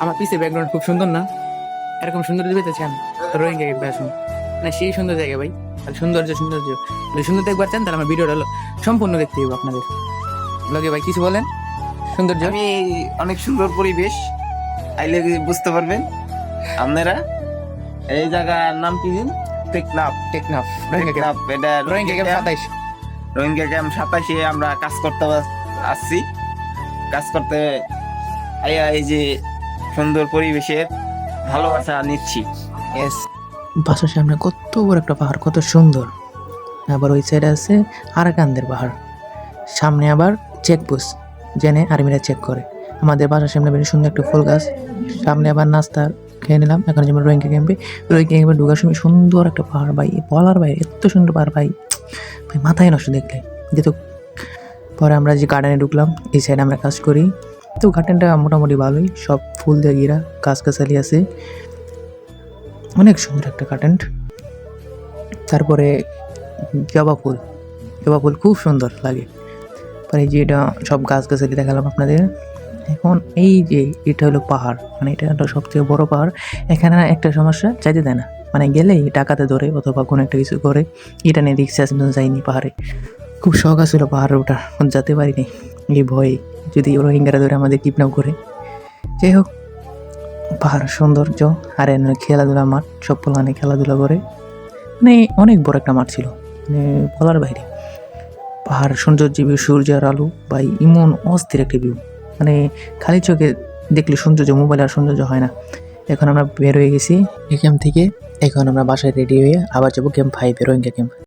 আমার পিছে ব্যাকগ্রাউন্ড খুব সুন্দর না? এরকম সুন্দর দিতে চান তো রোহিঙ্গা ক্যাম্পে আসুন। না সেই সুন্দর জায়গা ভাই, আর সৌন্দর্য সৌন্দর্য যদি সুন্দর দেখবার চান তাহলে আমার ভিডিওটা সম্পূর্ণ দেখতে হবে আপনাদের। লগে ভাই কিছু বলেন? সৌন্দর্য আমি অনেক সুন্দর পরিবেশ, আইলে বুঝতে পারবেন আপনারা। এই জায়গার নাম কি দিন? টেকনাফ। টেকনাফ রোহিঙ্গা ক্যাম্প। এটা রোহিঙ্গা ক্যাম্প 27। রোহিঙ্গা ক্যাম্প 27-এ আমরা কাজ করতে আসছি। কাজ করতে আইয়া এই যে সুন্দর পরিবেশের ভালোবাসা নিচ্ছি। ইয়েস। বাসার সামনে কত বড় একটা পাহাড়, কত সুন্দর। আবার ওই সাইডে আছে আরাকানদের পাহাড়, সামনে আবার চেকপোস্ট, জেনে আর্মিরা চেক করে। আমাদের বাসার সামনে বেশ সুন্দর একটা ফুল গাছ, সামনে আবার নাস্তা খেয়ে নিলাম। এখন যেমন রোহিঙ্গা ক্যাম্পে ঢোকার সময় সুন্দর একটা পাহাড় ভাই, বলার বাইরে এত সুন্দর পাহাড় ভাই, ভাই মাথায় নষ্ট দেখলে যেহেতু। পরে আমরা যে গার্ডেনে ঢুকলাম, এই সাইডে আমরা কাজ করি। তো গার্ডেনটা মোটামুটি ভালোই, সব ফুল দিয়ে ঘেরা, গাছগাছালি আছে, অনেক সুন্দর একটা গার্ডেন। তারপরে জবা ফুল খুব সুন্দর লাগে। পরে যে এটা সব গাছগাছালি দেখালাম আপনাদের। এখন এই যে এটা হলো পাহাড়, মানে এটা হলো সবচেয়ে বড় পাহাড়। এখানে একটা সমস্যা, চাইতে দেয় না, মানে গেলেই ডাকাতে ধরে অথবা কোনো একটা কিছু করে। এটা নিয়ে দেখছি আজ পর্যন্ত যাইনি পাহাড়ে। খুব শখ আছিল পাহাড়ে ওঠার, যেতে পারিনি এই ভয়ে, যদি রোহিঙ্গারা ধরে আমাদের কিডন্যাপ করে। যাই হোক, পাহাড় সৌন্দর্য। আর এনে খেলাধুলা মাঠ, সব পোলানে খেলাধুলা করে, মানে অনেক বড় একটা মাঠ ছিল, মানে বলার বাইরে। পাহাড় সৌন্দর্য, সূর্যের আলো বা ইমন অস্থির একটা ভিউ, মানে খালি চোখে দেখলে সৌন্দর্য, মোবাইল আর সৌন্দর্য হয় না। এখন আমরা বের হয়ে গেছি এই ক্যাম্প থেকে। এখন আমরা বাসায় রেডি হয়ে আবার যাবো ক্যাম্প 5, রোহিঙ্গা ক্যাম্প।